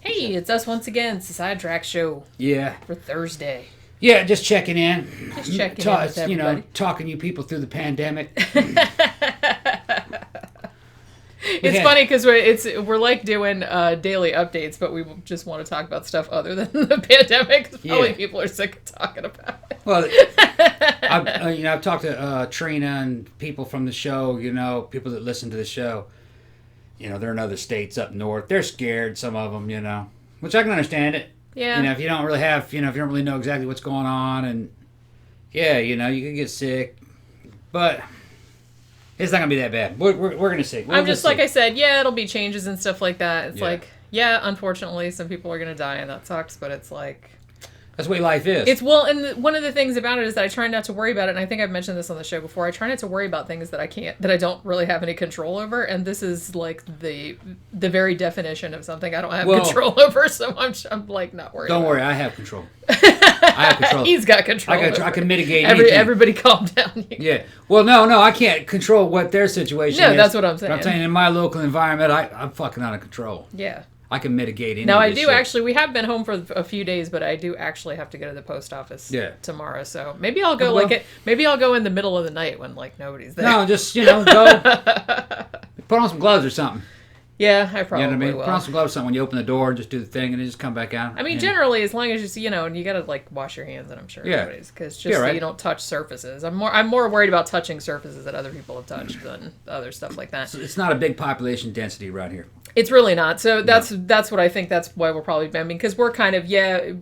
Hey, it's us once again. It's the Sidetracks show. Yeah. For Thursday. Yeah, just checking in. Just checking in with everybody. You know, talking to you people through the pandemic. It's funny because we're like doing daily updates, but we just want to talk about stuff other than the pandemic. Probably people are sick of talking about it. Well, I've talked to Trina and people from the show. You know, people that listen to the show. You know, they're in other states up north. They're scared, some of them. You know, which I can understand it. Yeah. You know, if you don't really have, if you don't really know exactly what's going on, and yeah, you know, you can get sick, but. It's not going to be that bad. We're going to see. I'm just, like I said, yeah, it'll be changes and stuff like that. It's like, yeah, unfortunately, some people are going to die, and that sucks, but it's like... That's the way life is. And one of the things about it is that I try not to worry about it, and I think I've mentioned this on the show before, I try not to worry about things that I don't really have any control over, and this is, like, the very definition of something I don't have control over, so I'm like, not worried Don't about worry, it. I have control. I have control. He's got control. I can mitigate anything. Everybody calm down. Yeah. Well, no, I can't control what their situation is. No, that's what I'm saying. But I'm saying in my local environment, I'm fucking out of control. Yeah. I can mitigate anything. Now, I do actually, we have been home for a few days, but I do actually have to go to the post office tomorrow. So maybe I'll go maybe I'll go in the middle of the night when like nobody's there. No, just, go. Put on some gloves or something. Yeah, I probably will. Put on some gloves or something when you open the door and just do the thing and then just come back out. I mean, generally, as long as you and you gotta like wash your hands, and I'm sure everybody's, because just so you don't touch surfaces. I'm more worried about touching surfaces that other people have touched than other stuff like that. So it's not a big population density right here. It's really not. So that's what I think. That's why we're probably been, because we're kind of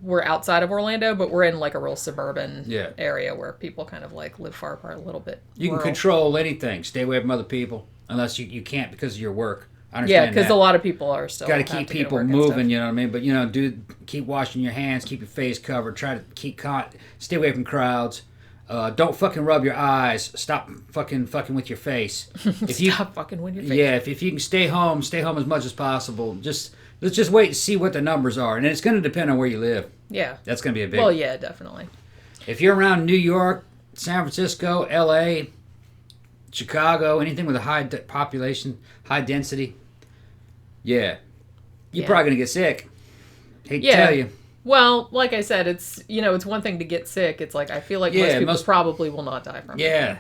we're outside of Orlando, but we're in like a real suburban area where people kind of like live far apart a little bit. You can control anything. Stay away from other people unless you can't because of your work. I understand because a lot of people are still got to keep people moving. You know what I mean? But keep washing your hands, keep your face covered. Try to stay away from crowds. Don't fucking rub your eyes. Stop fucking with your face. Stop fucking with your face. Yeah, if you can stay home as much as possible. Let's just wait and see what the numbers are, and it's going to depend on where you live. Yeah, that's going to be a big. Well, yeah, definitely. If you're around New York, San Francisco, L.A., Chicago, anything with a high population, high density, you're probably going to get sick. Hate to tell you. Well, like I said, it's it's one thing to get sick. It's like I feel like most people probably will not die from it. Yeah.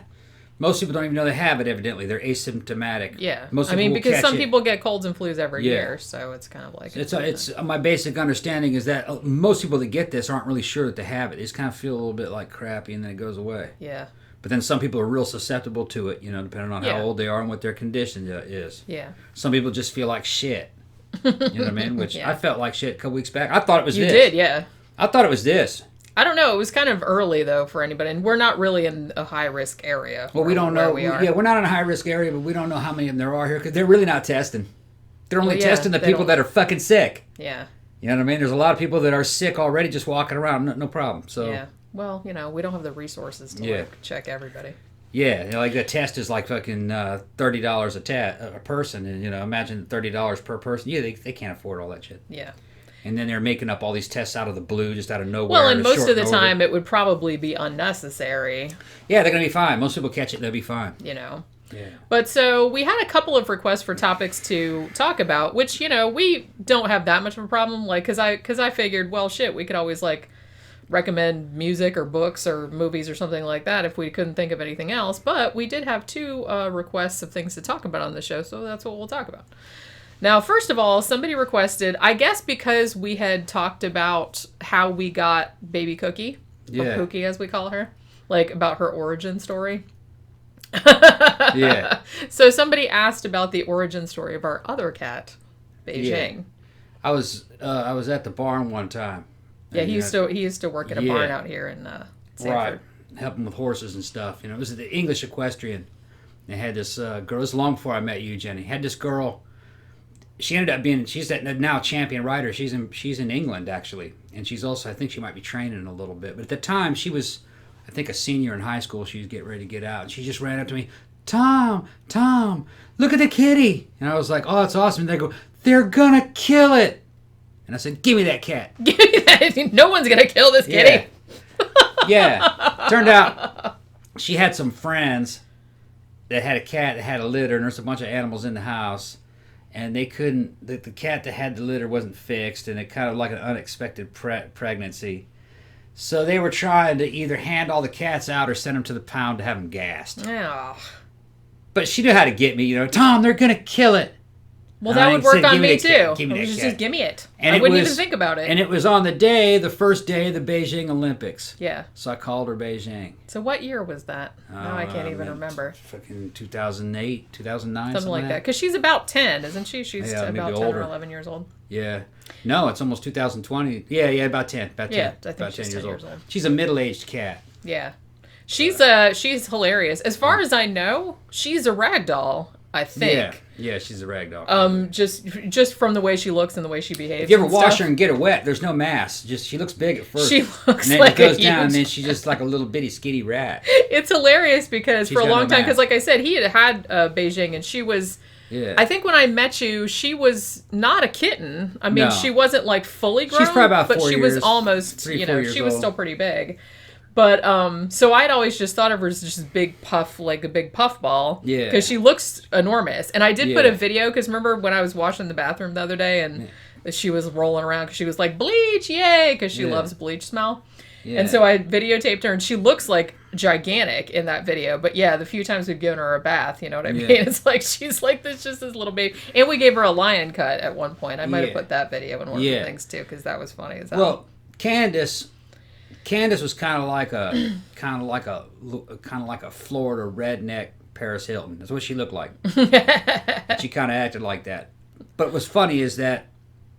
Most people don't even know they have it, evidently. They're asymptomatic. Yeah. Because some people get colds and flus every year, so it's kind of like... It's my basic understanding is that most people that get this aren't really sure that they have it. They just kind of feel a little bit like crappy, and then it goes away. Yeah. But then some people are real susceptible to it, depending on how old they are and what their condition is. Yeah. Some people just feel like shit. You know what I mean? Which I felt like shit a couple weeks back. I thought it was this. You did, yeah. I thought it was this. I don't know. It was kind of early, though, for anybody. And we're not really in a high-risk area. Well, we don't know. We're not in a high-risk area, but we don't know how many of them there are here because they're really not testing. They're only testing the people that are fucking sick. Yeah. You know what I mean? There's a lot of people that are sick already just walking around. No problem. So. Yeah. Well, we don't have the resources to check everybody. Yeah, like the test is like fucking $30 a person, and imagine $30 per person. Yeah, they can't afford all that shit. Yeah. And then they're making up all these tests out of the blue, just out of nowhere. Well, and most of the time it would probably be unnecessary. Yeah, they're gonna be fine. Most people catch it, they'll be fine. Yeah. But so we had a couple of requests for topics to talk about, which we don't have that much of a problem. Like, because I figured, well, shit, we could always like recommend music or books or movies or something like that if we couldn't think of anything else. But we did have two requests of things to talk about on the show, so that's what we'll talk about. Now, first of all, somebody requested, I guess because we had talked about how we got baby Cookie, or Pookie as we call her, like about her origin story. Yeah. So somebody asked about the origin story of our other cat, Beijing. Yeah. I was at the barn one time. Yeah, he used to work at a barn out here in Sanford. Right, helping with horses and stuff. It was the English equestrian. They had this girl. This was long before I met you, Jenny. Had this girl. She ended up she's now champion rider. She's in England actually, and she's also, I think she might be training a little bit. But at the time, she was, I think, a senior in high school. She was getting ready to get out, and she just ran up to me, Tom, look at the kitty. And I was like, oh, that's awesome. And they go, they're gonna kill it. And I said, give me that cat. Give me that. No one's going to kill this kitty. Yeah. Turned out she had some friends that had a cat that had a litter, and there's a bunch of animals in the house. and they couldn't. The cat that had the litter wasn't fixed, and it kind of like an unexpected pregnancy. So they were trying to either hand all the cats out or send them to the pound to have them gassed. Oh. But she knew how to get me. Tom, they're gonna kill it. Well, that would work on me too. Give me that cat. Just give me it. And I wouldn't even think about it. And it was on the first day of the Beijing Olympics. Yeah. So I called her Beijing. So what year was that? Now I can't even remember. Fucking 2008, 2009, something like that. Because she's about 10, isn't she? She's about 10 or 11 years old. Yeah. No, it's almost 2020. Yeah, about 10. About 10. Yeah, I think about she's 10 years old. She's a middle-aged cat. Yeah. She's hilarious. As far as I know, she's a rag doll, I think. Yeah, she's a rag doll. Just from the way she looks and the way she behaves. If you ever wash her and get her wet, there's no mass. She looks big at first. She looks and then like it goes a down, huge... and then she's just like a little bitty skitty rat. It's hilarious because She's for a long time, mass. because like I said, he had Beijing, and she was. Yeah. I think when I met you, she was not a kitten. I mean, No. she wasn't like fully grown. She's probably about 4 but she years, was almost. 3-4 she years was old. still pretty big. But so I'd always just thought of her as just a big puff, like a big puff ball. Yeah. Because she looks enormous. And I did put Yeah. a video, because remember when I was washing the bathroom the other day and she was rolling around because she was like, bleach, yay, because she loves bleach smell. Yeah. And so I videotaped her, and she looks like gigantic in that video. But yeah, the few times we've given her a bath, you know what I mean? It's like she's like just this little baby. And we gave her a lion cut at one point. I might have put that video in one of the things too, because that was funny as hell. Well, Candace was kind of like a Florida redneck Paris Hilton. That's what she looked like. She kind of acted like that. But what's funny is that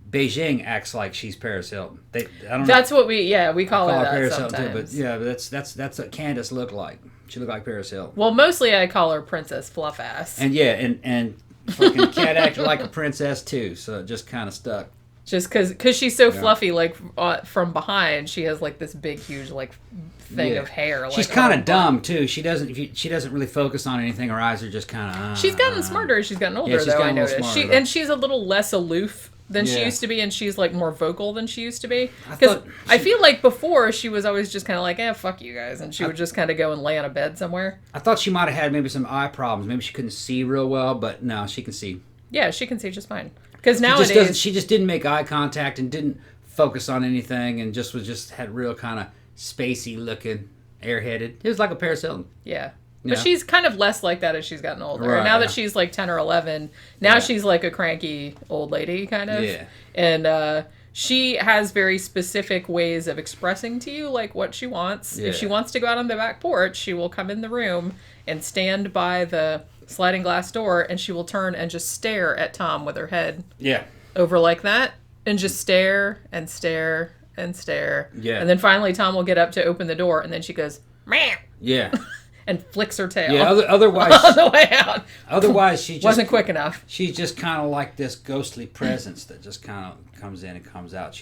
Beijing acts like she's Paris Hilton. That's what we call her that Paris sometimes. Hilton too, but that's what Candace looked like. She looked like Paris Hilton. Well, mostly I call her Princess Fluffass. And and fucking cat acted like a princess too, so it just kind of stuck. Just because she's so fluffy, like from behind, she has like this big, huge like thing of hair. Like, she's kind of dumb too. She doesn't really focus on anything. Her eyes are just kind of. She's gotten smarter as she's gotten older, she's though. gotten I a little noticed. smarter, And she's a little less aloof than she used to be, and she's like more vocal than she used to be. Because I feel like before she was always just kind of like, fuck you guys, and she would just kind of go and lay on a bed somewhere. I thought she might have had maybe some eye problems. Maybe she couldn't see real well, but no, she can see. Yeah, she can see just fine. Because nowadays she just didn't make eye contact and didn't focus on anything, and just had real kind of spacey looking, airheaded. It was like a Paris Hilton. Yeah. But she's kind of less like that as she's gotten older. Right, and now that she's like 10 or 11, now she's like a cranky old lady, kind of. Yeah. And she has very specific ways of expressing to you, like, what she wants. Yeah. If she wants to go out on the back porch, she will come in the room and stand by the sliding glass door, and she will turn and just stare at Tom with her head over like that, and just stare and stare and stare. Yeah. And then finally Tom will get up to open the door, and then she goes, meow. Yeah. And flicks her tail. Yeah, otherwise on the way out. Otherwise, she just wasn't quick enough. She's just kind of like this ghostly presence that just kind of comes in and comes out.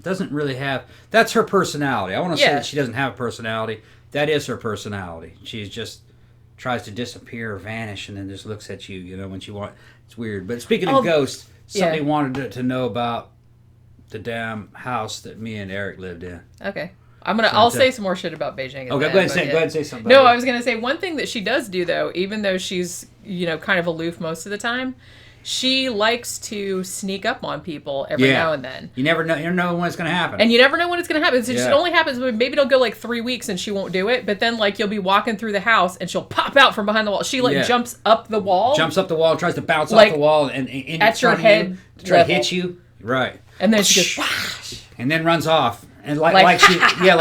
Doesn't really have. That's her personality. I want to say that she doesn't have a personality. That is her personality. She's just tries to disappear or vanish, and then just looks at you. You know, when she wants. It's weird. But speaking of ghosts, somebody wanted to know about the damn house that me and Eric lived in. Okay. I'll say some more shit about Beijing. Okay, go ahead and say something. No, I was going to say one thing that she does do, though, even though she's, kind of aloof most of the time, she likes to sneak up on people every now and then. You never know when it's going to happen. And you never know when it's going to happen. It just only happens when maybe it'll go like 3 weeks and she won't do it. But then like you'll be walking through the house and she'll pop out from behind the wall. She jumps up the wall. Jumps up the wall, tries to bounce off the wall and at your head, try to hit you. Right. And then she goes, and then runs off. And like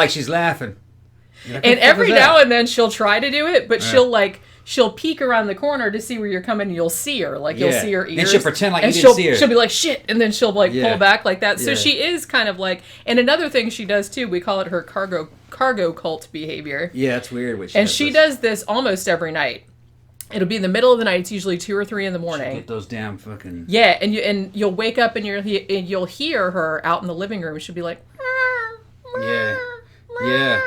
she's laughing. And every now and then she'll try to do it, but she'll peek around the corner to see where you're coming, and you'll see her. Like, you'll see her ears. And she'll pretend like you didn't see her. She'll be like, shit, and then she'll, pull back like that. So Yeah. she is kind of like... And another thing she does, too, we call it her cargo cult behavior. Yeah, it's weird. She does this almost every night. It'll be in the middle of the night. It's usually 2 or 3 in the morning. She'll get those damn fucking... Yeah, and you'll wake up and you'll hear her out in the living room. She'll be like... Yeah.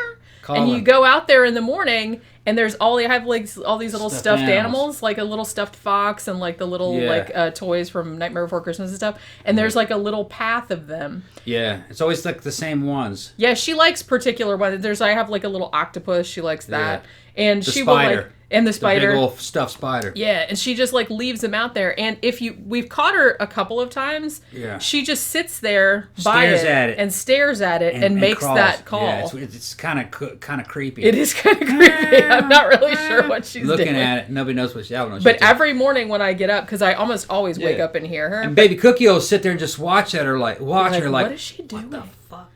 And you go out there in the morning, and there's all these little stuffed animals, like a little stuffed fox and like the little toys from Nightmare Before Christmas and stuff. And there's like a little path of them. Yeah, it's always like the same ones. Yeah, she likes particular ones. I have like a little octopus. She likes that, and the she spider. will like. And the spider. The big old stuffed spider. Yeah, and she just like leaves him out there. And we've caught her a couple of times. Yeah. She just sits there by it and stares at it and makes crawls. that call. Yeah, it's kind of creepy. It is kind of creepy. I'm not really sure what she's looking doing. at it. Nobody knows what she's doing. But every morning when I get up, because I almost always wake up and hear her. And baby Cookie will sit there and just watch at her like what is she doing? What the fuck?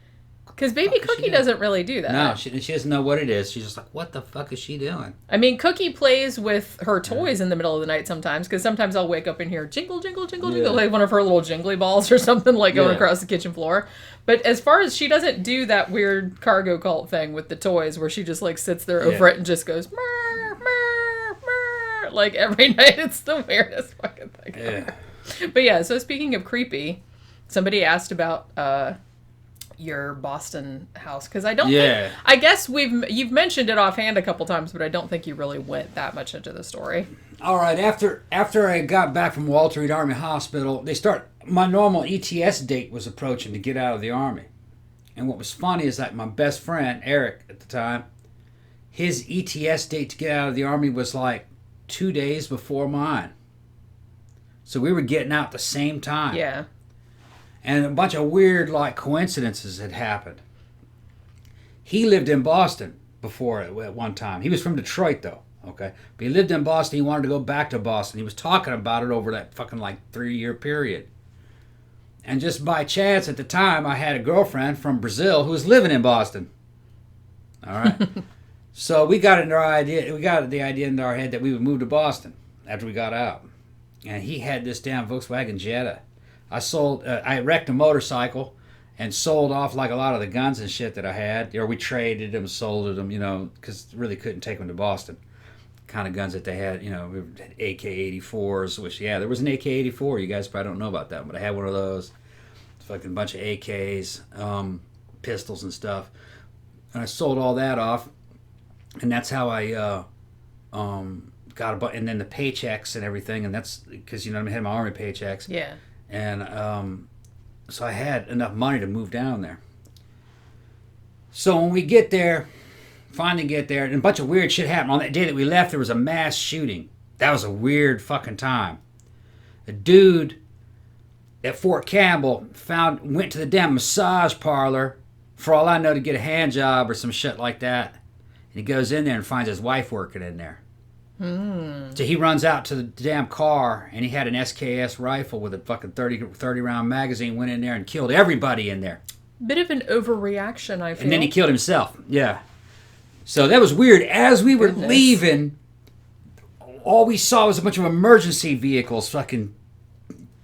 Because baby Cookie doesn't really do that. No, she doesn't know what it is. She's just like, what the fuck is she doing? I mean, Cookie plays with her toys in the middle of the night sometimes, because sometimes I'll wake up and hear jingle, jingle, jingle, jingle, like one of her little jingly balls or something like going across the kitchen floor. But as far as she doesn't do that weird cargo cult thing with the toys where she just like sits there over it and just goes, murr, murr, murr, like every night. It's the weirdest fucking thing. Yeah. But yeah, so speaking of creepy, somebody asked about your Boston house, because I don't think, I guess you've mentioned it offhand a couple times, but I don't think you really went that much into the story. All right, after I got back from Walter Reed Army Hospital, my normal ETS date was approaching to get out of the Army. And what was funny is that my best friend, Eric, at the time, his ETS date to get out of the Army was like 2 days before mine. So we were getting out the same time. Yeah. And a bunch of weird, like, coincidences had happened. He lived in Boston before at one time. He was from Detroit, though, okay? But he lived in Boston. He wanted to go back to Boston. He was talking about it over that fucking, like, 3-year period. And just by chance, at the time, I had a girlfriend from Brazil who was living in Boston. All right? So we got the idea into our head that we would move to Boston after we got out. And he had this damn Volkswagen Jetta. I wrecked a motorcycle and sold off like a lot of the guns and shit that I had. Or we traded them, sold them, because really couldn't take them to Boston. Kind of guns that they had, we had AK-84s, which, there was an AK-84. You guys probably don't know about that, but I had one of those. Fucking bunch of AKs, pistols and stuff. And I sold all that off. And that's how I got and then the paychecks and everything. And that's because, I had my Army paychecks. Yeah. And so I had enough money to move down there. So when we finally get there, and a bunch of weird shit happened. On that day that we left, there was a mass shooting. That was a weird fucking time. A dude at Fort Campbell went to the damn massage parlor, for all I know, to get a hand job or some shit like that. And he goes in there and finds his wife working in there. So he runs out to the damn car, and he had an SKS rifle with a fucking 30 round magazine, went in there and killed everybody in there. Bit of an overreaction, I feel. And then he killed himself. Yeah. So that was weird. As we were leaving, all we saw was a bunch of emergency vehicles fucking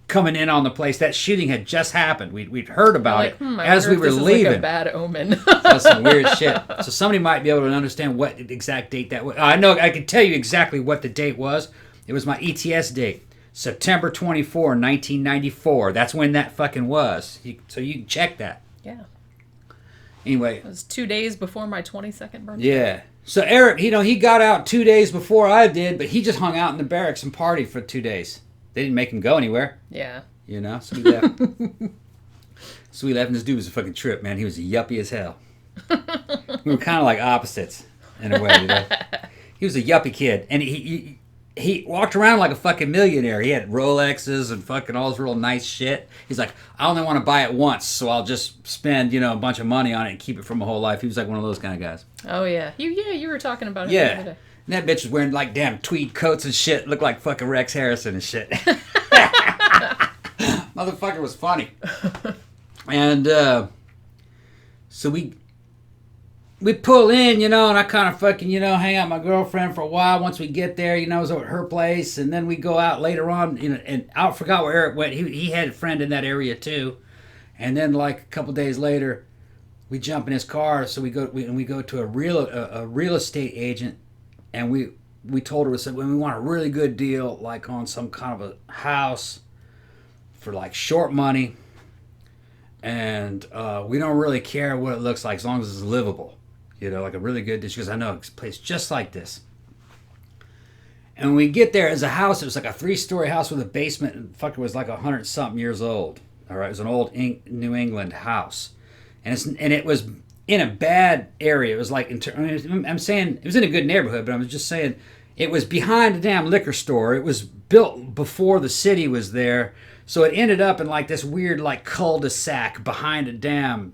coming in on the place. That shooting had just happened. We'd heard about it as we were leaving. Like a bad omen. That's some weird shit. So somebody might be able to understand what exact date that was. I know I can tell you exactly what the date was. It was my ETS date, September 24, 1994. That's when that fucking was. So you can check that. Yeah. Anyway, it was 2 days before my 22nd birthday. Yeah. So Eric, he got out 2 days before I did, but he just hung out in the barracks and partied for 2 days. They didn't make him go anywhere. Yeah. So we left. And this dude was a fucking trip, man. He was yuppie as hell. We were kind of like opposites in a way, He was a yuppie kid, and he walked around like a fucking millionaire. He had Rolexes and fucking all this real nice shit. He's like, I only want to buy it once, so I'll just spend, a bunch of money on it and keep it for my whole life. He was like one of those kind of guys. Oh, yeah. You were talking about him the other day. And that bitch was wearing like damn tweed coats and shit. Looked like fucking Rex Harrison and shit. Motherfucker was funny. And so we pull in, and I kind of fucking, hang out with my girlfriend for a while. Once we get there, it was at her place. And then we go out later on, and I forgot where Eric went. He had a friend in that area too. And then like a couple days later, we jump in his car. So we go to a real estate agent. And we told her, we said, when we want a really good deal, like on some kind of a house for like short money. And we don't really care what it looks like as long as it's livable. Like a really good dish. Because I know a place just like this. And when we get there, it's a house. It was like a 3-story house with a basement. And fucker was like 100-something years old. All right, it was an old New England house. And it was in a bad area. It was like, I'm saying, it was in a good neighborhood, but I'm just saying, it was behind a damn liquor store. It was built before the city was there. So it ended up in like this weird like cul-de-sac behind a damn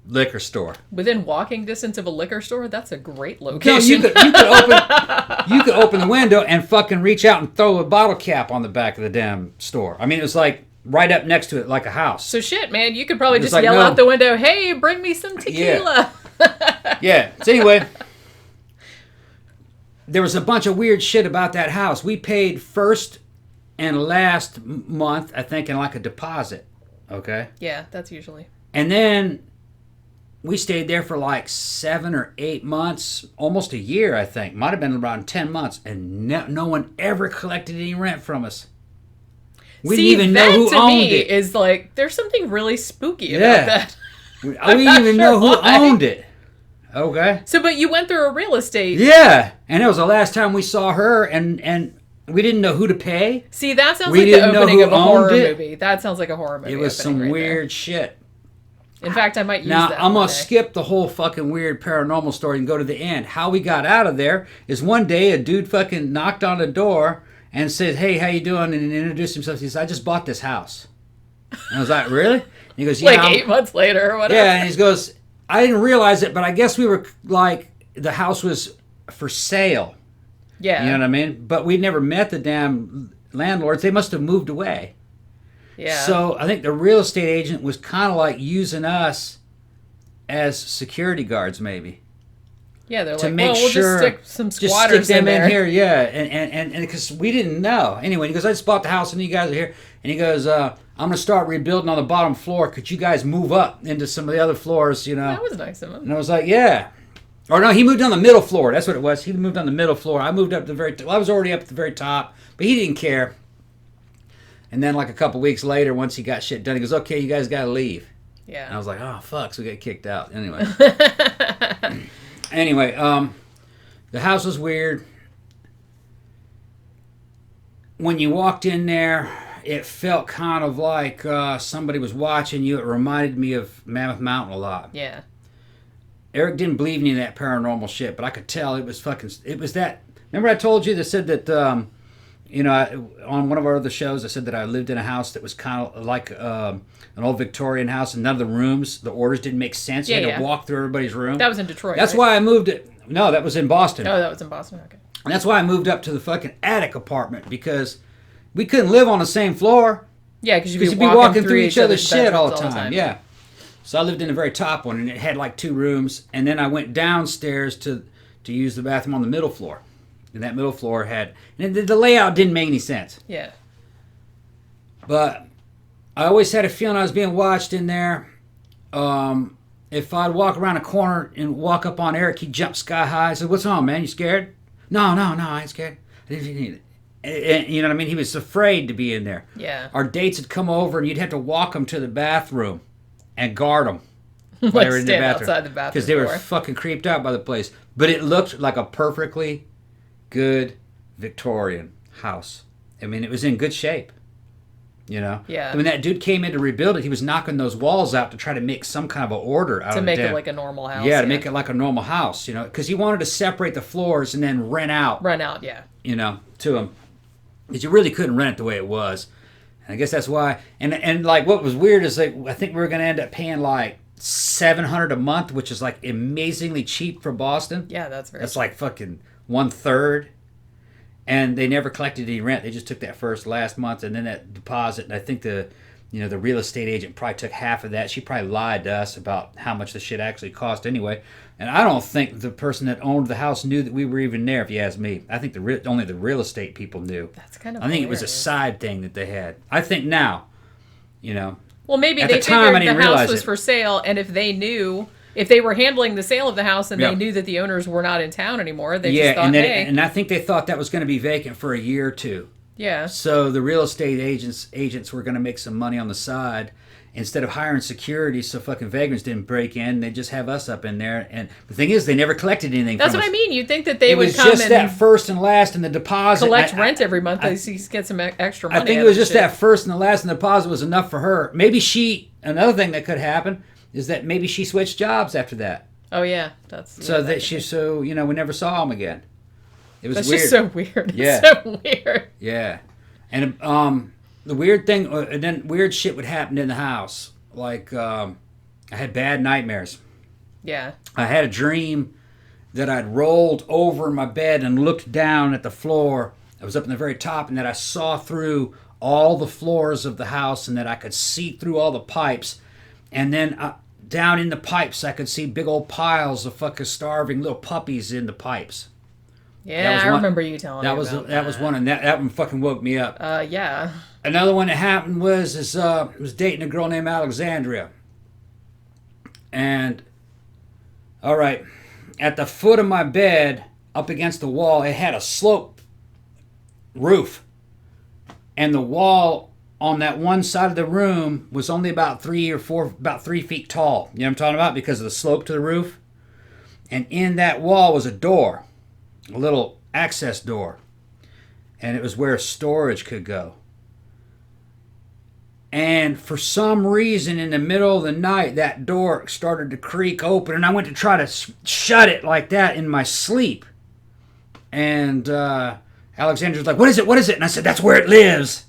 liquor store. Within walking distance of a liquor store? That's a great No, location. you could open the window and fucking reach out and throw a bottle cap on the back of the damn store. I mean, it was like right up next to it like a house. So shit, man, you could probably just like, yell no. out the window, "Hey, bring me some tequila." Yeah. So anyway, there was a bunch of weird shit about that house. We paid first and last month, I think, in like a deposit. Okay? Yeah, that's usually. And then we stayed there for like 7 or 8 months, almost a year, I think. Might have been around 10 months. And no one ever collected any rent from us. We didn't even know who owned it. Is like, there's something really spooky about that. We didn't even know who owned it. Okay. So, but you went through a real estate. Yeah. And it was the last time we saw her, and we didn't know who to pay. See, that sounds We like the didn't know opening who of a horror owned it. movie. That sounds like a horror movie. It was some right weird there. shit. In fact, I might use Now, that. I'm one going to day. skip the whole fucking weird paranormal story and go to the end. How we got out of there is one day a dude fucking knocked on the door and said, "Hey, how you doing?" and introduced himself. He said, "I just bought this house." And I was like, "Really?" And he goes, "Yeah." Like 8 months later or whatever. Yeah, and he goes, "I didn't realize it, but I guess we were like, the house was for sale." Yeah. You know what I mean? But we never met the damn landlords. They must have moved away. Yeah. So I think the real estate agent was kind of like using us as security guards, maybe. Yeah, they're To like, make well, we'll sure, just stick some just squatters stick them in there. in here, yeah, and because we didn't know. Anyway, he goes, "I just bought the house and you guys are here," and he goes, "I'm gonna start rebuilding on the bottom floor. Could you guys move up into some of the other floors? You know?" That was nice of him. And I was like, "Yeah." Or no, he moved on the middle floor. That's what it was. He moved on the middle floor. I moved up to the very. I was already up at the very top, but he didn't care. And then, like a couple weeks later, once he got shit done, he goes, "Okay, you guys got to leave." Yeah. And I was like, "Oh fuck!" So we got kicked out. Anyway, the house was weird. When you walked in there, it felt kind of like somebody was watching you. It reminded me of Mammoth Mountain a lot. Yeah. Eric didn't believe any of that paranormal shit, but I could tell it was fucking. It was that. Remember, I told you that said that. On one of our other shows, I said that I lived in a house that was kind of like an old Victorian house, and none of the rooms, the orders didn't make sense. You had to walk through everybody's room. That was in Detroit. That's right? why I moved it. No, that was in Boston. Oh, that was in Boston. Okay. And that's why I moved up to the fucking attic apartment, because we couldn't live on the same floor. Yeah, because You'd be walking through each other's shit all the time. Yeah. So I lived in the very top one, and it had like 2 rooms. And then I went downstairs to use the bathroom on the middle floor. And that middle floor had... And the layout didn't make any sense. Yeah. But I always had a feeling I was being watched in there. If I'd walk around a corner and walk up on Eric, he'd jump sky high. I said, "What's on, man? You scared?" No, I ain't scared. And you know what I mean? He was afraid to be in there. Yeah. Our dates would come over, and you'd have to walk them to the bathroom and guard them. Like while they were in stand the bathroom. outside the bathroom Because they were door. fucking creeped out by the place. But it looked like a perfectly good Victorian house. I mean, it was in good shape. You know? Yeah. When that dude came in to rebuild it, he was knocking those walls out to try to make some kind of an order out of it. To make it like a normal house. Yeah, to make it like a normal house, you know? Because he wanted to separate the floors and then rent out. Rent out, yeah. You know, to them. Because you really couldn't rent it the way it was. And I guess that's why. And like, what was weird is, like, I think we were going to end up paying like $700 a month, which is like amazingly cheap for Boston. Yeah, that's very That's like fucking 1/3. And they never collected any rent. They just took that last month and then that deposit. And I think the real estate agent probably took half of that. She probably lied to us about how much the shit actually cost anyway. And I don't think the person that owned the house knew that we were even there, if you ask me. I think only the real estate people knew. That's kind of I think it was a side thing that they had. I think now, Well, maybe At they the time, I figured didn't the house realize was it. for sale, and if they were handling the sale of the house and Yeah. they knew that the owners were not in town anymore, they yeah, just thought, and, hey, and I think they thought that was going to be vacant for a year or two. yeah. So the real estate agents were going to make some money on the side. Instead of hiring security so fucking vagrants didn't break in, they just have us up in there. And the thing is, they never collected anything That's from what us. I mean. You'd think that they It would was come just and that first and last and the deposit. collect I- rent every month. I- They get some extra money. I think out it was of just shit. that first and the last and the deposit was enough for her. Maybe another thing that could happen is that maybe she switched jobs after that. Oh yeah, that's We never saw him again. It was That's weird. just so weird. Yeah. It's so weird. Yeah. And the weird thing, and then weird shit would happen in the house. Like, I had bad nightmares. Yeah. I had a dream that I'd rolled over in my bed and looked down at the floor. I was up in the very top, and that I saw through all the floors of the house, and that I could see through all the pipes. And then down in the pipes, I could see big old piles of fucking starving little puppies in the pipes. Yeah, I remember you telling me about that was one, and that one fucking woke me up. Yeah. Another one that happened was dating a girl named Alexandria. And, all right, at the foot of my bed, up against the wall, it had a slope roof. And the wall on that one side of the room was only about 3 feet tall. You know what I'm talking about? Because of the slope to the roof. And in that wall was a door, a little access door. And it was where storage could go. And for some reason, in the middle of the night, that door started to creak open, and I went to try to shut it like that in my sleep. And Alexandra's like, "What is it? What is it?" And I said, "That's where it lives."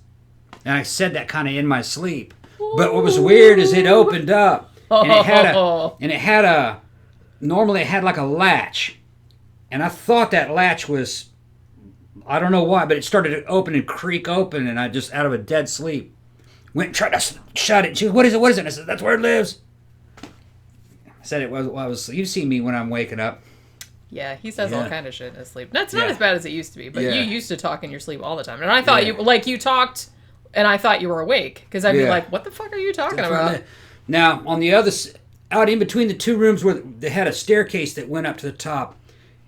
And I said that kind of in my sleep. But what was weird is it opened up, and it had a normally it had like a latch, and I thought that latch was, I don't know why, but it started to open and creak open, and I just out of a dead sleep went and tried to shut it. She goes, "What is it? What is it?" And I said, "That's where it lives." I said it was. You've seen me when I'm waking up. Yeah, he says all kind of shit in his sleep. That's not Yeah. as bad as it used to be, but Yeah. you used to talk in your sleep all the time. And I thought you talked, and I thought you were awake. Because I'd be like, what the fuck are you talking about? Now, on the other out in between the two rooms where they had a staircase that went up to the top,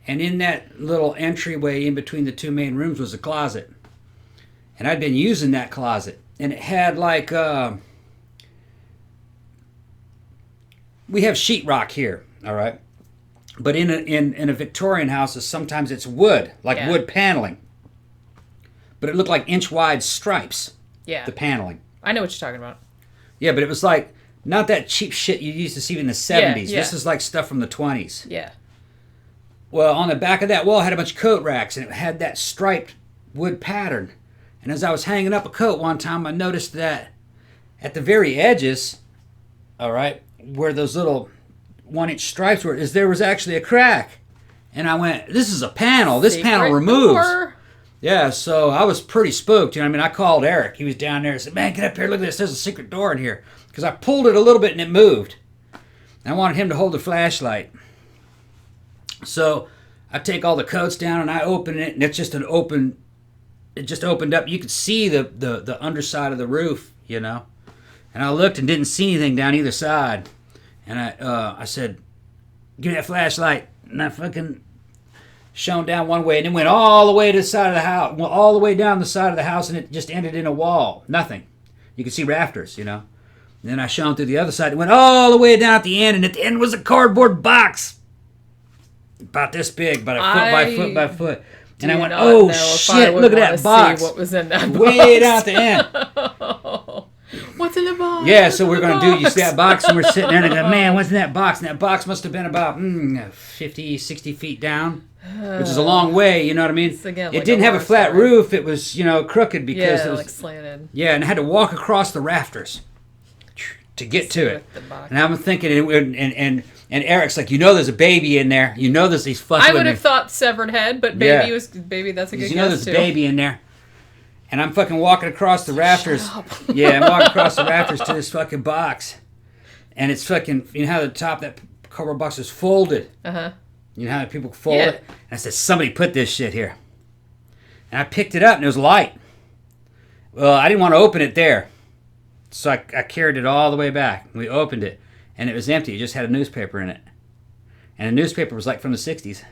and in that little entryway in between the two main rooms was a closet. And I'd been using that closet. And it had like, we have sheetrock here, all right? But in a Victorian house, sometimes it's wood, like wood paneling. But it looked like inch-wide stripes, the paneling. I know what you're talking about. Yeah, but it was like, not that cheap shit you used to see in the 70s. Yeah. This is like stuff from the 20s. Yeah. Well, on the back of that wall, it had a bunch of coat racks, and it had that striped wood pattern. And as I was hanging up a coat one time, I noticed that at the very edges, all right, where those little 1-inch stripes were, there was actually a crack. And I went, this is a panel. This panel removes. Door. Yeah, so I was pretty spooked. You know what I mean? I called Eric. He was down there and said, "Man, get up here. Look at this. There's a secret door in here." Because I pulled it a little bit and it moved. And I wanted him to hold the flashlight. So I take all the coats down and I open it, and it's just it just opened up. You could see the underside of the roof, you know. And I looked and didn't see anything down either side. And I said, "Give me that flashlight." And I fucking shone down one way and then went all the way to the side of the house. Went all the way down the side of the house, and it just ended in a wall. Nothing. You could see rafters, you know. And then I shone through the other side. It went all the way down at the end, and at the end was a cardboard box. About this big, about a foot by foot by foot. And I went, "Oh shit, look at that box." What was in that box? Way down at the end. What's in the box? Yeah, so we're going to do, you see that box, and we're sitting there, and I go, "Man, what's in that box?" And that box must have been about 50, 60 feet down, which is a long way, you know what I mean? Again, it didn't have a flat roof. It was, crooked because it was like slanted. Yeah, and I had to walk across the rafters to get to it. And I'm thinking, and Eric's like, "There's a baby in there. There's these fucking." I would have thought severed head, but baby that's a good guess there's too. a baby in there. And I'm fucking walking across the rafters. Shut up. Yeah, I'm walking across the rafters to this fucking box. And it's fucking, you know how the top of that cardboard box is folded? Uh-huh. You know how people fold it? And I said, "Somebody put this shit here." And I picked it up, and it was light. Well, I didn't want to open it there. So I carried it all the way back. We opened it, and it was empty. It just had a newspaper in it. And the newspaper was like from the 60s.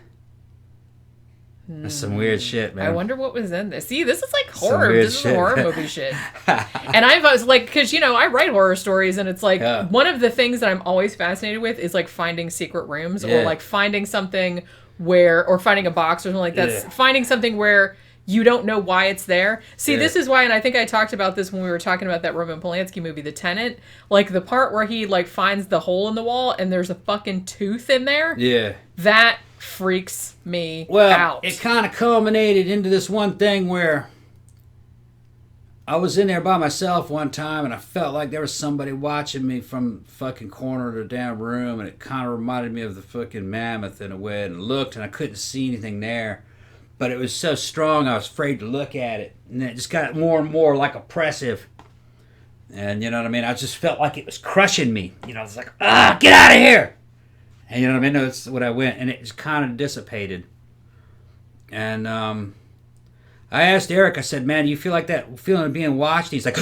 That's some weird shit, man. I wonder what was in this. See, this is like horror. This is horror movie shit. And I was like, because, I write horror stories, and it's like, one of the things that I'm always fascinated with is like finding secret rooms or like finding something or finding a box or something like that. Finding something where you don't know why it's there. See, this is why, and I think I talked about this when we were talking about that Roman Polanski movie, The Tenant. Like, the part where he, like, finds the hole in the wall and there's a fucking tooth in there. Yeah. That freaks me Well, out. it kind of culminated into this one thing where I was in there by myself one time and I felt like there was somebody watching me from the fucking corner of the damn room, and it kind of reminded me of the fucking mammoth in a way, and looked and I couldn't see anything there. But it was so strong I was afraid to look at it, and it just got more and more like oppressive. And you know what I mean? I just felt like it was crushing me. You know, it's like, get out of here! And you know what I mean? That's what I went, and it just kind of dissipated. And I asked Eric, I said, man, do you feel like that feeling of being watched? He's like,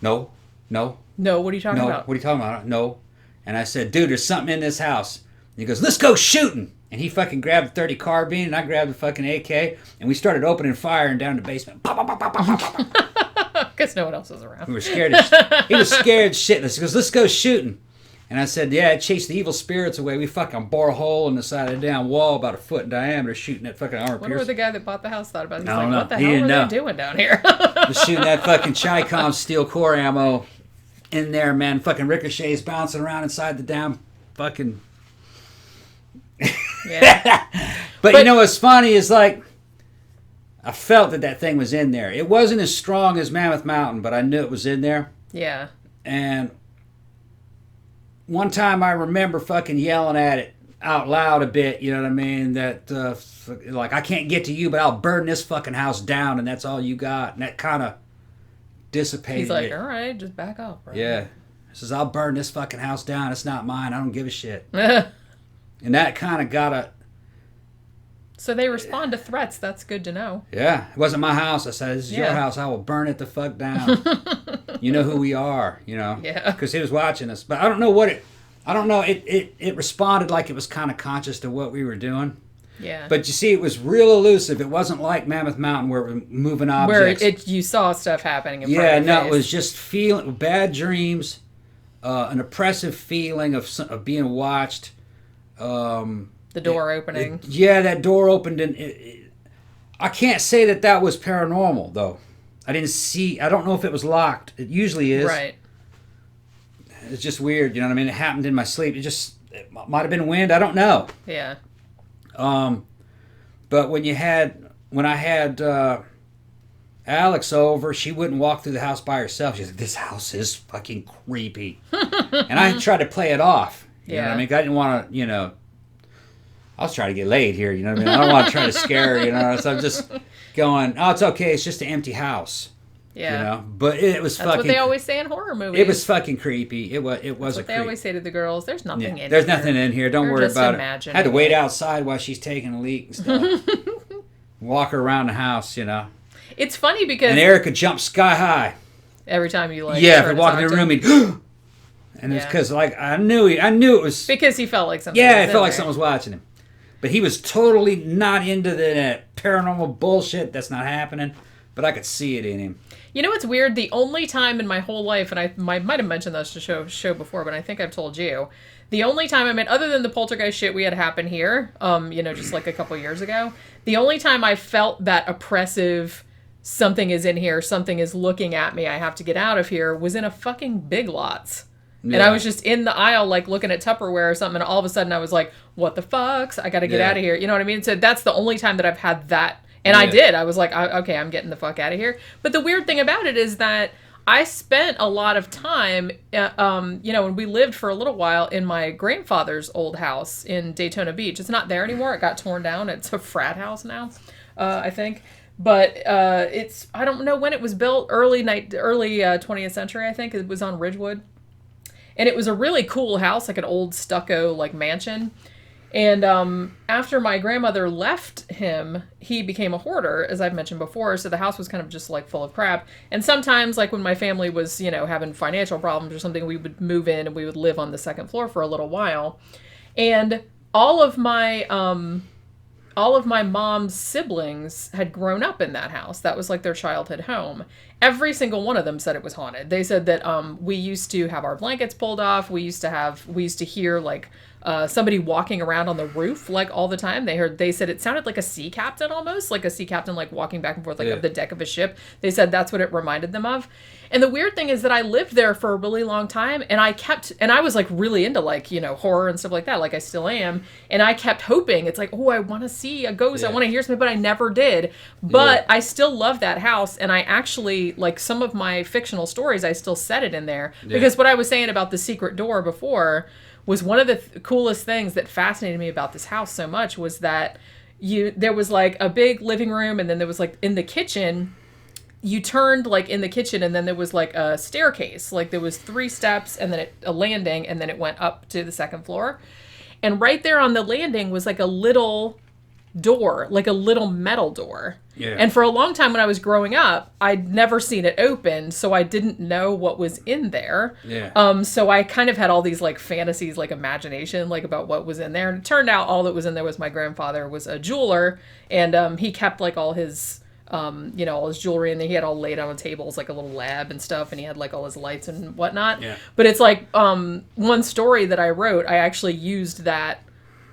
no. No, what are you talking about? What are you talking about? No. And I said, dude, there's something in this house. And he goes, let's go shooting. And he fucking grabbed the 30 carbine, and I grabbed the fucking AK, and we started opening fire and down the basement. Because no one else was around. We were scared. He was scared shitless. He goes, let's go shooting. And I said, yeah, chase the evil spirits away. We fucking bore a hole in the side of the damn wall about a foot in diameter shooting that fucking armor piercer. I wonder what the guy that bought the house thought about it. He's I like, don't know. what the He hell didn't were know. they doing down here? Just shooting that fucking Chi-Com steel core ammo in there, man. Fucking ricochets bouncing around inside the damn fucking... Yeah. But you know what's funny is, like, I felt that thing was in there. It wasn't as strong as Mammoth Mountain, but I knew it was in there. Yeah. And one time I remember fucking yelling at it out loud a bit, you know what I mean? That, like, I can't get to you, but I'll burn this fucking house down, and that's all you got. And that kind of dissipated. He's like, it. all right, just back off, bro. Yeah. He says, I'll burn this fucking house down. It's not mine. I don't give a shit. And that kind of got a... So they respond to threats. That's good to know. Yeah. It wasn't my house. I said, this is your house. I will burn it the fuck down. You know who we are, you know? Yeah. Because he was watching us. But I don't know what it... I don't know. It responded like it was kind of conscious to what we were doing. Yeah. But you see, it was real elusive. It wasn't like Mammoth Mountain where it was moving objects. Where you saw stuff happening in front of your face. It was just feeling bad dreams, an oppressive feeling of being watched. The door opening. That door opened, and I can't say that was paranormal, though. I don't know if it was locked. It usually is. Right. It's just weird, you know what I mean? It happened in my sleep. It might have been wind. I don't know. Yeah. But when I had Alex over, she wouldn't walk through the house by herself. She said, this house is fucking creepy. And I tried to play it off. You know what I mean? I didn't want to, you know, I was trying to get laid here, you know what I mean? I don't want to try to scare her, you know? So I'm just going, oh, it's okay. It's just an empty house. Yeah. You know? But it was That's fucking... what they always say in horror movies. It was fucking creepy. It was That's a what creep. they always say to the girls. There's nothing in here. There's nothing in here. Don't worry about it. Imagine I had to wait outside while she's taking a leak and stuff. Walk her around the house, you know? It's funny because... And Erica jumped sky high. Every time you like... Yeah, if I walk in the room, he'd... And it's because, like, I knew it was... Because he felt like something Yeah, it felt like someone was watching him. But he was totally not into the paranormal bullshit. That's not happening. But I could see it in him. You know what's weird? The only time in my whole life, and I might have mentioned this to show before, but I think I've told you, the only time I mean, other than the poltergeist shit we had happen here, you know, just like a couple years ago, the only time I felt that oppressive, something is in here, something is looking at me, I have to get out of here, was in a fucking Big Lots. Yeah. And I was just in the aisle, like, looking at Tupperware or something, and all of a sudden I was like, what the fucks? I gotta get out of here. You know what I mean? So that's the only time that I've had that. And I did. I was like, okay, I'm getting the fuck out of here. But the weird thing about it is that I spent a lot of time, you know, when we lived for a little while in my grandfather's old house in Daytona Beach. It's not there anymore. It got torn down. It's a frat house now, I think. But it's, I don't know when it was built, early 20th century, I think. It was on Ridgewood. And it was a really cool house, like an old stucco, like, mansion. And after my grandmother left him, he became a hoarder, as I've mentioned before. So the house was kind of just like full of crap. And sometimes, like when my family was, you know, having financial problems or something, we would move in and we would live on the second floor for a little while. And all of my mom's siblings had grown up in that house. That was like their childhood home. Every single one of them said it was haunted. They said that we used to have our blankets pulled off. We used to hear like somebody walking around on the roof like all the time. They said it sounded like a sea captain almost, like a sea captain like walking back and forth like up the deck of a ship. They said that's what it reminded them of. And the weird thing is that I lived there for a really long time, and I was like really into like, you know, horror and stuff like that, like I still am. And I kept hoping, it's like, oh, I want to see a ghost. I want to hear something, but I never did. But I still love that house, and I actually, like some of my fictional stories, I still set it in there. Because what I was saying about the secret door before was one of the coolest things that fascinated me about this house so much was that there was like a big living room, and then there was like in the kitchen, you turned like in the kitchen, and then there was like a staircase. Like there was 3 steps and then a landing, and then it went up to the second floor. And right there on the landing was like a little door, like a little metal door. Yeah. And for a long time when I was growing up, I'd never seen it open, so I didn't know what was in there. Yeah. So I kind of had all these like fantasies, like imagination, like about what was in there. And it turned out all that was in there was my grandfather was a jeweler, and he kept like all his you know, all his jewelry, and he had all laid on tables, like a little lab and stuff, and he had like all his lights and whatnot. Yeah. But it's like, one story that I wrote, I actually used that,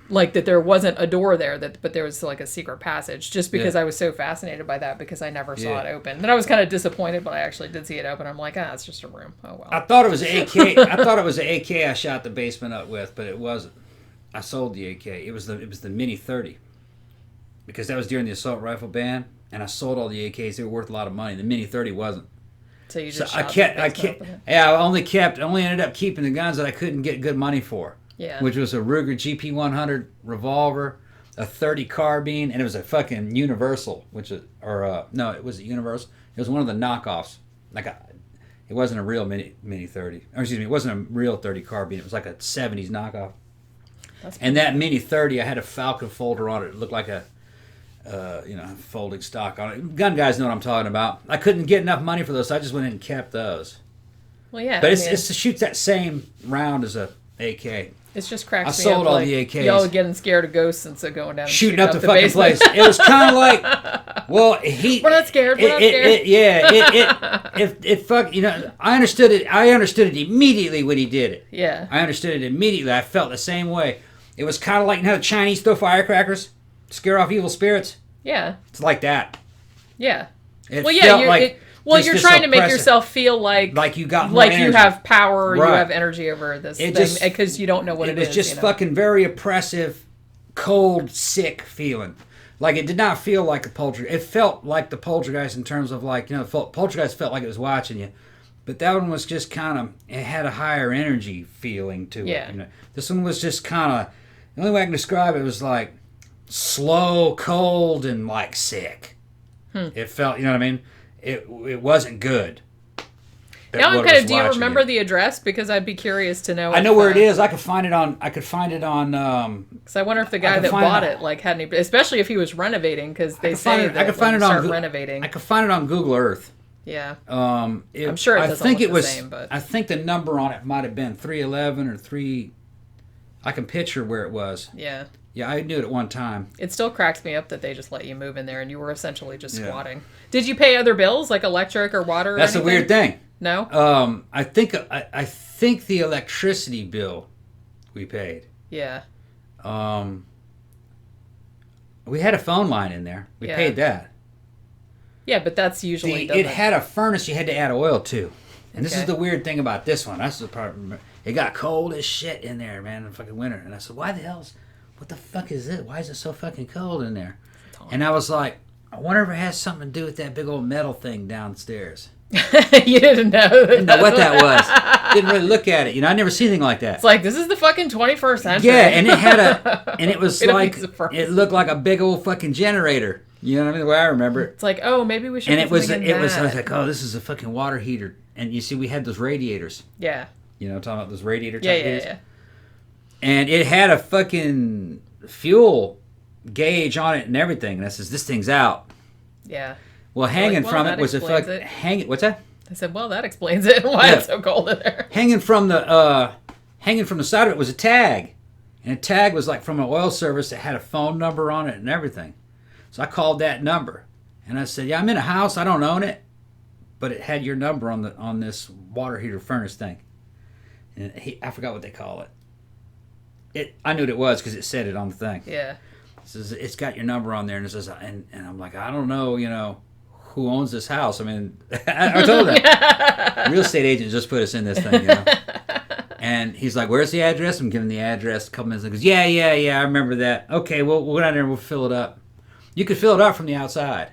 like that there wasn't a door there, but there was like a secret passage, just because I was so fascinated by that, because I never saw it open. Then I was kind of disappointed, but I actually did see it open. I'm like, it's just a room. Oh well. I thought it was an AK. I thought it was an AK I shot the basement up with, but it wasn't. I sold the AK. It was the Mini 30, because that was during the assault rifle ban. And I sold all the AKs. They were worth a lot of money. The Mini 30 wasn't. So you just I only ended up keeping the guns that I couldn't get good money for. Yeah. Which was a Ruger GP100 revolver, a 30 carbine, and it was a fucking Universal, no, it was a Universal. It was one of the knockoffs. It wasn't a real Mini 30. Or excuse me, it wasn't a real 30 carbine. It was like a 70s knockoff. And that Mini 30, I had a Falcon folder on it. It looked like a folding stock on it. Gun guys know what I'm talking about. I couldn't get enough money for those, so I just went in and kept those. Well, yeah. But it shoots that same round as a AK. It just cracks me up. I sold all the AKs. Y'all getting scared of ghosts and so going down and shooting up the fucking basement. Place. It was kind of like, well, we're not scared. We're not scared. It fuck. You know, I understood it. I understood it immediately when he did it. Yeah. I understood it immediately. I felt the same way. It was kind of like, you know, the Chinese throw firecrackers. Scare off evil spirits. Yeah. It's like that. Yeah. You're trying to make yourself feel like you got more like energy. You have power, or you have energy over this thing, because you don't know what it is. It was just fucking very oppressive, cold, sick feeling. Like it did not feel like a poltergeist. It felt like the poltergeist in terms of like, you know, poltergeist felt like it was watching you. But that one was just kind of, it had a higher energy feeling to it. You know? This one was just kind of, the only way I can describe it was like, slow, cold, and like sick. It felt, you know what I mean? It wasn't good. Now I'm kind of. Do you remember the address? Because I'd be curious to know. I know where it is. I could find it on. Because I wonder if the guy that bought it like had any, especially if he was renovating, because they say that I could find it on renovating. I could find it on Google Earth. Yeah. I'm sure it doesn't look the same, but I think the number on it might have been 311 or 3. I can picture where it was. Yeah. Yeah, I knew it at one time. It still cracks me up that they just let you move in there and you were essentially just squatting. Did you pay other bills like electric or water? That's a weird thing. No. I think the electricity bill we paid. Yeah. We had a phone line in there. We paid that. Yeah, but that's usually. It had a furnace you had to add oil to, and this is the weird thing about this one. That's the part. It got cold as shit in there, man, in fucking winter. And I said, "Why the hell's? What the fuck is it? Why is it so fucking cold in there?" And I was like, I wonder if it has something to do with that big old metal thing downstairs. You didn't know. Didn't know what that was. Didn't really look at it. You know, I never seen anything like that. It's like, this is the fucking 21st century. Yeah, and it had and it was like, it looked like a big old fucking generator. You know what I mean? The way I remember it. It's like, oh, maybe we should. And I was like, oh, this is a fucking water heater. And you see, we had those radiators. Yeah. You know, talking about those radiator type heaters. Yeah. And it had a fucking fuel gauge on it and everything. And I says, this thing's out. Yeah. Well, hanging from it was a fucking What's that? I said, well, that explains it. Why it's so cold in there. Hanging from the side of it was a tag, and a tag was like from an oil service that had a phone number on it and everything. So I called that number, and I said, yeah, I'm in a house. I don't own it, but it had your number on this water heater furnace thing. And I forgot what they call it. I knew what it was because it said it on the thing. Yeah. It says, it's got your number on there, and it says, and I'm like, I don't know, who owns this house. I mean, I told him that. Real estate agent just put us in this thing, And he's like, where's the address? I'm giving the address. A couple minutes later, he goes, yeah, I remember that. Okay, well, we'll go down there and we'll fill it up. You could fill it up from the outside.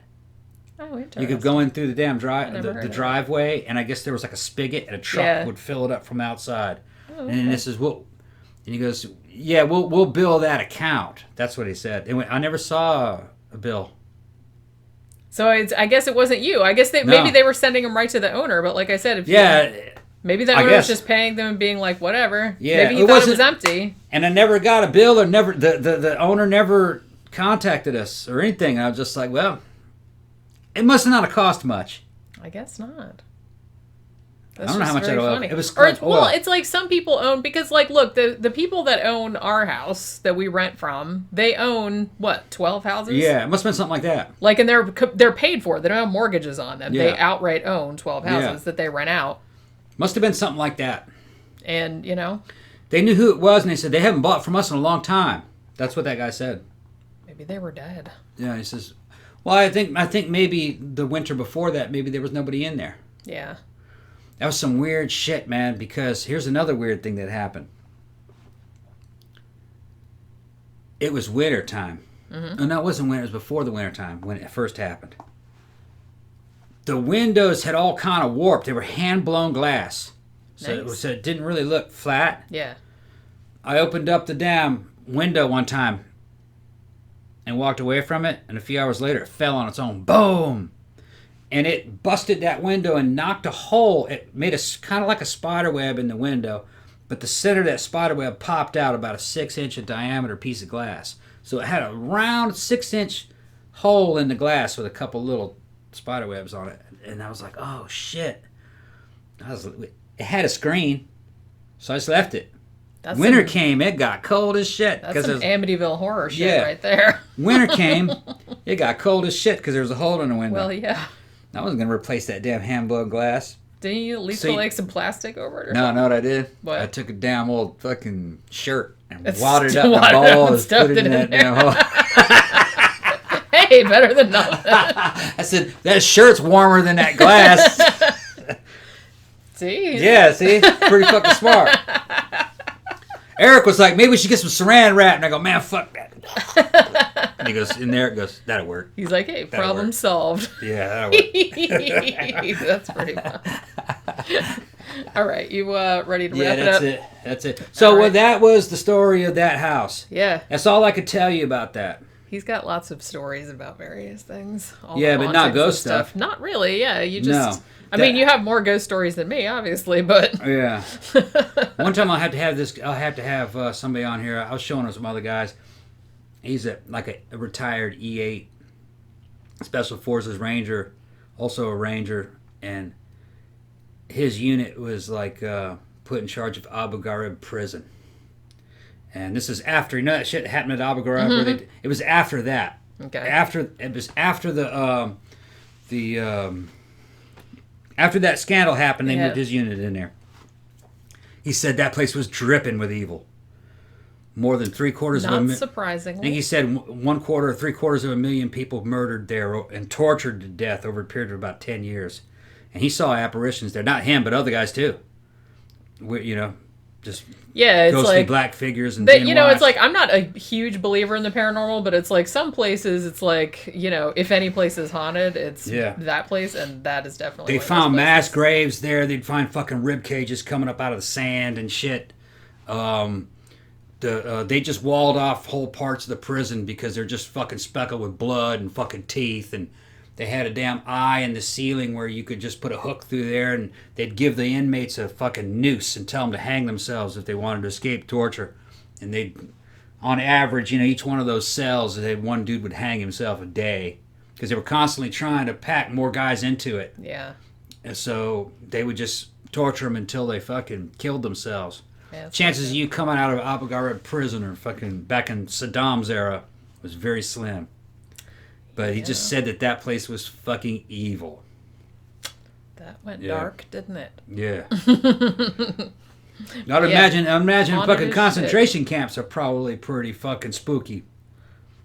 Oh, interesting. You could go in through the damn the driveway, and I guess there was like a spigot, and a truck would fill it up from outside. Oh, okay. And this is and he goes, yeah, we'll bill that account. That's what he said. I never saw a bill. So I guess it wasn't you. I guess maybe they were sending them right to the owner. But like I said, maybe the owner was just paying them and being like, whatever. Yeah, maybe he thought it was empty. And I never got a bill, or the owner never contacted us or anything. I was just like, well, it must not have cost much. I guess not. I don't know how much it was. It was well, it's like some people own, because like, look, the people that own our house that we rent from, they own what, 12 houses? Yeah, it must have been something like that. Like, and they're paid for. They don't have mortgages on them. Yeah. They outright own 12 houses that they rent out. Must have been something like that. And they knew who it was, and they said they haven't bought from us in a long time. That's what that guy said. Maybe they were dead. Yeah, he says, well, I think maybe the winter before that, maybe there was nobody in there. Yeah. That was some weird shit, man, because here's another weird thing that happened. It was winter time. Mm-hmm. Oh, no, it wasn't winter. It was before the winter time when it first happened. The windows had all kind of warped. They were hand-blown glass. So, so it didn't really look flat. Yeah. I opened up the damn window one time and walked away from it, and a few hours later it fell on its own. Boom! And it busted that window and knocked a hole. It made a kind of like a spider web in the window, but the center of that spider web popped out about a 6-inch diameter piece of glass. So it had a round 6-inch hole in the glass with a couple little spider webs on it. And I was like, oh shit. It had a screen, so I just left it. Winter came, it got cold as shit. That's some Amityville horror shit right there. Winter came, it got cold as shit because there was a hole in the window. Well, yeah. I wasn't going to replace that damn hand-blown glass. Didn't you at least put like some plastic over it or something? No, know what I did? What? I took a damn old fucking shirt and wadded it up in a ball and put it in that damn hole. Hey, better than nothing. I said, that shirt's warmer than that glass. See? Yeah, see? Pretty fucking smart. Eric was like, maybe we should get some saran wrap. And I go, man, fuck that. And he goes, in there, it goes, that'll work. He's like, hey, problem solved. Yeah, that'll work. That's pretty fun. All right, you ready to wrap it up? Yeah, that's it. So that was the story of that house. Yeah. That's all I could tell you about that. He's got lots of stories about various things. But not ghost stuff. Not really, yeah. You just... No. I mean, you have more ghost stories than me, obviously, but... Yeah. One time I'll have to have somebody on here. I was showing some other guys. He's a retired E8 Special Forces Ranger, also a Ranger, and his unit was put in charge of Abu Ghraib prison. And this is after, that shit happened at Abu Ghraib, mm-hmm. It was after that. Okay. After that scandal happened, they moved his unit in there. He said that place was dripping with evil. More than 3/4 of a million. Not surprisingly. I think he said 1/4 or 3/4 of a million people murdered there and tortured to death over a period of about 10 years. And he saw apparitions there. Not him, but other guys too. Just it's ghostly black figures and it's like, I'm not a huge believer in the paranormal, but it's like some places it's like, if any place is haunted, it's that place, and that is definitely they found mass graves there. They'd find fucking rib cages coming up out of the sand and shit. They just walled off whole parts of the prison because they're just fucking speckled with blood and fucking teeth, and they had a damn eye in the ceiling where you could just put a hook through there, and they'd give the inmates a fucking noose and tell them to hang themselves if they wanted to escape torture. And they'd, on average, each one of those cells, one dude would hang himself a day because they were constantly trying to pack more guys into it. Yeah. And so they would just torture them until they fucking killed themselves. Yeah, chances of you coming out of Abu Ghraib prison or fucking back in Saddam's era was very slim. But he just said that place was fucking evil. That went dark, didn't it? Yeah. I'd imagine Haunted fucking as concentration camps are probably pretty fucking spooky.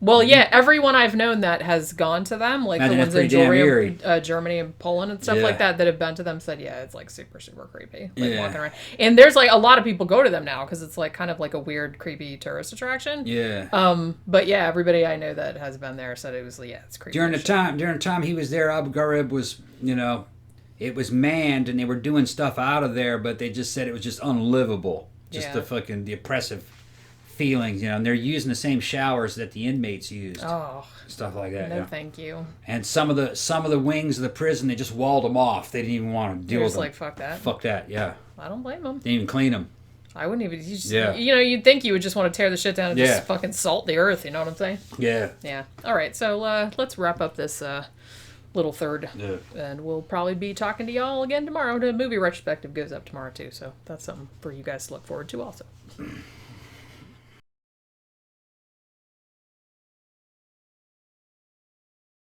Well, yeah, everyone I've known that has gone to them, like Imagine the ones that's in pretty damn eerie. Germany and Poland and stuff Yeah. like that have been to them, said, yeah, it's like super, super creepy. Like Yeah. walking around. And there's like a lot of people go to them now because it's like kind of like a weird, creepy tourist attraction. Yeah. But yeah, everybody I know that has been there said it was, yeah, it's creepy. During the time he was there, Abu Ghraib was, it was manned and they were doing stuff out of there, but they just said it was just unlivable. Just the oppressive feelings, and they're using the same showers that the inmates used. Oh, stuff like that. no, thank you. And some of the wings of the prison, they just walled them off. They didn't even want to deal with them. Like, fuck that. Fuck that. Yeah. I don't blame them. They didn't even clean them. I wouldn't even. You'd think you would just want to tear the shit down and just fucking salt the earth. You know what I'm saying? Yeah. Yeah. All right. So let's wrap up this little third, and we'll probably be talking to y'all again tomorrow. The movie retrospective goes up tomorrow too, so that's something for you guys to look forward to also.